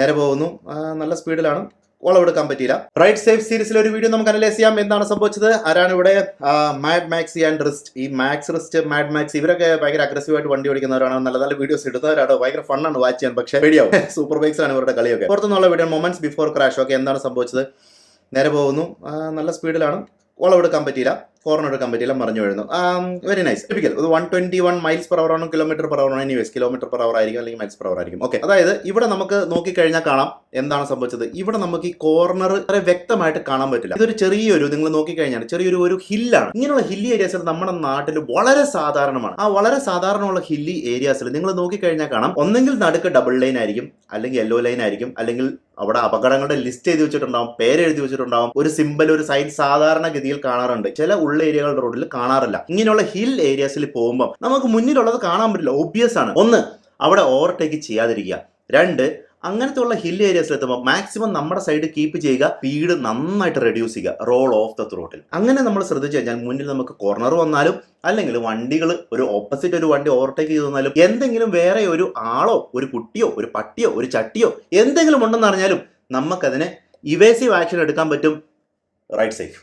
നേരെ പോകുന്നു. നല്ല സ്പീഡിലാണ്. വളവെടുക്കാൻ പറ്റിയില്ല. റൈറ്റ് സേഫ് സീരീസിൽ ഒരു വീഡിയോ നമുക്ക് അനലൈസ് ചെയ്യാം. എന്താണ് സംഭവിച്ചത്, ആരാണ് ഇവിടെ മാഡ് മാക്സി ആൻഡ് റിസ്റ്റ്. ഈ മാക്സ് റിസ്റ്റ്, മാഡ് മാക്സി ഇവരൊക്കെ ഭയങ്കര അഗ്രസീവായിട്ട് വണ്ടി ഓടിക്കുന്നവരാണ്. നല്ല നല്ല വീഡിയോസ് ഇടുന്നവരാണ്. ഭയങ്കര ഫണ്ണാണ് വാച്ച് ചെയ്യാൻ. പക്ഷേ പേടിയാവും. സൂപ്പർ ബൈക്സാണ് ഇവരുടെ കളിയൊക്കെ. പുറത്തുനിന്നുള്ള video moments before crash. Okay, എന്താണ് സംഭവിച്ചത്, നേരെ പോകുന്നു. നല്ല സ്പീഡിലാണ്. വളവെടുക്കാൻ പറ്റിയില്ല, കോർണർ എടുക്കാൻ പറ്റിയില്ല, മറിഞ്ഞു വീഴുന്നു. Very nice. Typical. 121 miles per hour ആണ്, കിലോമീറ്റർ പെർ അവർ ആണ്. എനിവേസ് കിലോമീറ്റർ പെർ അവർ ആയിരിക്കും, അല്ലെങ്കിൽ മൈൽസ് പെർ അവർ ആയിരിക്കും. ഓക്കെ, അതായത് ഇവിടെ നമുക്ക് നോക്കിക്കഴിഞ്ഞാൽ കാണാം എന്താണ് സംഭവിച്ചത്. ഇവിടെ നമുക്ക് ഈ കോർണർ വളരെ വ്യക്തമായിട്ട് കാണാൻ പറ്റില്ല. ഇതൊരു ചെറിയൊരു, നിങ്ങൾ നോക്കിക്കഴിഞ്ഞാൽ ചെറിയൊരു ഹില്ലാണ്. ഇങ്ങനെയുള്ള ഹില്ലി ഏരിയാസിൽ നമ്മുടെ നാട്ടിൽ വളരെ സാധാരണമാണ്. ആ വളരെ സാധാരണമുള്ള ഹില്ലി ഏരിയാസിൽ നിങ്ങൾ നോക്കിക്കഴിഞ്ഞാൽ കാണാം, ഒന്നെങ്കിൽ നടുക്ക് ഡബിൾ ലൈൻ ആയിരിക്കും, അല്ലെങ്കിൽ യെല്ലോ ലൈൻ ആയിരിക്കും, അല്ലെങ്കിൽ അവിടെ അപകടങ്ങളുടെ ലിസ്റ്റ് എഴുതി വെച്ചിട്ടുണ്ടാവും, പേര് എഴുതി വെച്ചിട്ടുണ്ടാവും, ഒരു സിമ്പൽ, ഒരു സൈൻ സാധാരണഗതിയിൽ കാണാറുണ്ട്. ചില ഉള്ള ഏരിയകളുടെ റോഡിൽ കാണാറില്ല. ഇങ്ങനെയുള്ള ഹിൽ ഏരിയാസിൽ പോകുമ്പോൾ നമുക്ക് മുന്നിലുള്ളത് കാണാൻ പറ്റില്ല. ഒബ്വിയസ് ആണ്. ഒന്ന്, അവിടെ ഓവർടേക്ക് ചെയ്യാതിരിക്കുക. രണ്ട്, അങ്ങനത്തെ ഉള്ള ഹിൽ ഏരിയാസിൽ എത്തുമ്പോൾ മാക്സിമം നമ്മുടെ സൈഡ് കീപ്പ് ചെയ്യുക, സ്പീഡ് നന്നായിട്ട് റെഡ്യൂസ് ചെയ്യുക, റോൾ ഓഫ് ദ ത്രോട്ടിൽ. അങ്ങനെ നമ്മൾ ശ്രദ്ധിച്ചു കഴിഞ്ഞാൽ മുന്നിൽ നമുക്ക് കോർണർ വന്നാലും, അല്ലെങ്കിൽ വണ്ടികൾ ഒരു ഓപ്പോസിറ്റ് ഒരു വണ്ടി ഓവർടേക്ക് ചെയ്ത് തന്നാലും, എന്തെങ്കിലും വേറെ ഒരു ആളോ ഒരു കുട്ടിയോ ഒരു പട്ടിയോ ഒരു ചട്ടിയോ എന്തെങ്കിലും ഉണ്ടെന്ന് അറിഞ്ഞാലും നമുക്കതിനെ ഇവേസീവ് ആക്ഷൻ എടുക്കാൻ പറ്റും. Right safe.